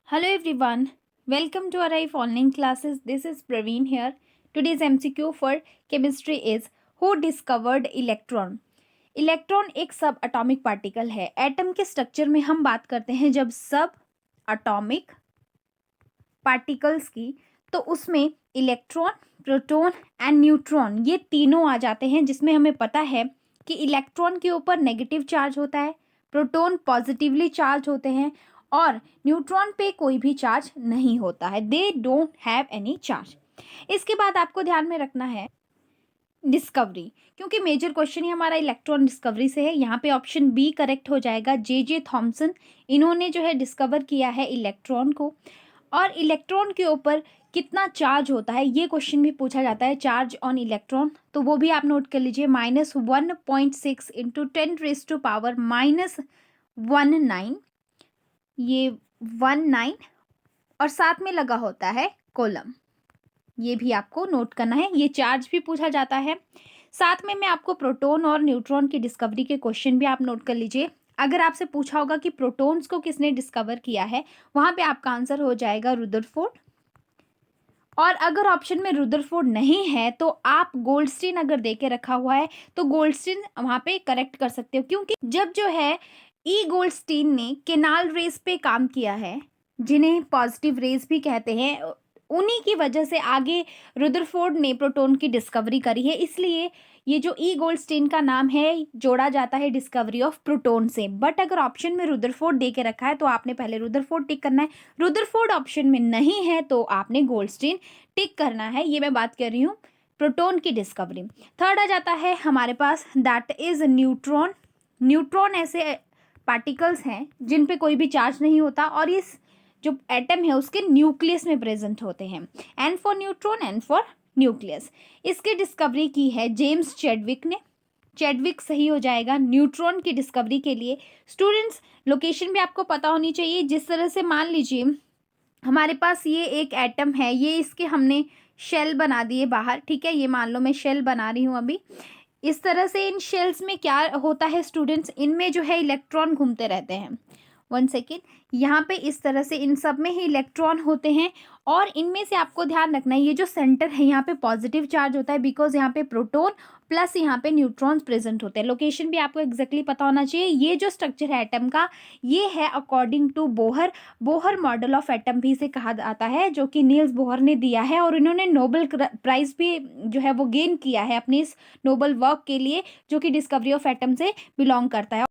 Hello everyone, welcome to our IF online classes. This is Praveen here. Today's MCQ for chemistry is who discovered electron? Electron एक सब atomic particle है. Atom के structure में हम बात करते हैं जब सब अटोमिक पार्टिकल्स की, तो उसमें इलेक्ट्रॉन, प्रोटॉन एंड न्यूट्रॉन ये तीनों आ जाते हैं, जिसमें हमें पता है कि इलेक्ट्रॉन के ऊपर नेगेटिव चार्ज होता है, प्रोटॉन पॉजिटिवली चार्ज होते हैं और न्यूट्रॉन पे कोई भी चार्ज नहीं होता है. They don't have any charge. इसके बाद आपको ध्यान में रखना है डिस्कवरी, क्योंकि मेजर क्वेश्चन ही हमारा इलेक्ट्रॉन डिस्कवरी से है. यहाँ पे ऑप्शन बी करेक्ट हो जाएगा. जे थॉमसन, इन्होंने जो है डिस्कवर किया है इलेक्ट्रॉन को. और इलेक्ट्रॉन के ऊपर कितना चार्ज होता है ये क्वेश्चन भी पूछा जाता है, चार्ज ऑन इलेक्ट्रॉन, तो वो भी आप नोट कर लीजिए. -1.6 इंटू 10⁻⁻19, ये 19 और साथ में लगा होता है कोलम. ये भी आपको नोट करना है. ये चार्ज भी पूछा जाता है. साथ में मैं आपको प्रोटॉन और न्यूट्रॉन की डिस्कवरी के क्वेश्चन भी आप नोट कर लीजिए. अगर आपसे पूछा होगा कि प्रोटॉन्स को किसने डिस्कवर किया है, वहां पे आपका आंसर हो जाएगा रुदरफोर्ड. और अगर ऑप्शन में रुदरफोर्ड नहीं है तो आप गोल्डस्टीन अगर दे के रखा हुआ है तो गोल्डस्टीन वहां पे करेक्ट कर सकते हो, क्योंकि जब जो है ई गोल्डस्टीन ने केनाल रेस पे काम किया है, जिन्हें पॉजिटिव रेस भी कहते हैं, उन्हीं की वजह से आगे रुदरफोर्ड ने प्रोटॉन की डिस्कवरी करी है. इसलिए ये जो ई गोल्डस्टीन का नाम है जोड़ा जाता है डिस्कवरी ऑफ प्रोटॉन से. बट अगर ऑप्शन में रुदरफोर्ड दे के रखा है तो आपने पहले रुदरफोर्ड टिक करना है. रुदरफोर्ड ऑप्शन में नहीं है तो आपने गोल्डस्टीन टिक करना है. ये मैं बात कर रही हूँ प्रोटॉन की डिस्कवरी. थर्ड आ जाता है हमारे पास, दैट इज न्यूट्रॉन. न्यूट्रॉन ऐसे पार्टिकल्स हैं जिन पे कोई भी चार्ज नहीं होता और इस जो एटम है उसके न्यूक्लियस में प्रेजेंट होते हैं. N for neutron, N for nucleus. इसकी डिस्कवरी की है जेम्स चैडविक ने. चैडविक सही हो जाएगा न्यूट्रॉन की डिस्कवरी के लिए. स्टूडेंट्स, लोकेशन भी आपको पता होनी चाहिए. जिस तरह से मान लीजिए हमारे पास ये एक एटम है, ये इसके हमने शेल बना दिए बाहर, ठीक है. ये मान लो मैं शेल बना रही हूँ अभी. इस तरह से इन शेल्स में क्या होता है स्टूडेंट्स, इनमें जो है इलेक्ट्रॉन घूमते रहते हैं. 1 सेकेंड. यहाँ पे इस तरह से इन सब में ही इलेक्ट्रॉन होते हैं और इनमें से आपको ध्यान रखना है ये जो सेंटर है यहाँ पे पॉजिटिव चार्ज होता है, बिकॉज यहाँ पे प्रोटॉन प्लस यहाँ पे न्यूट्रॉन्स प्रेजेंट होते हैं. लोकेशन भी आपको एग्जैक्टली पता होना चाहिए. ये जो स्ट्रक्चर है एटम का, ये है according to Bohr model of atom भी इसे कहा जाता है, जो कि नील्स बोहर ने दिया है. और इन्होंने नोबेल प्राइज भी जो है वो गेन किया है अपनी इस नोबेल वर्क के लिए, जो कि डिस्कवरी ऑफ एटम से बिलोंग करता है.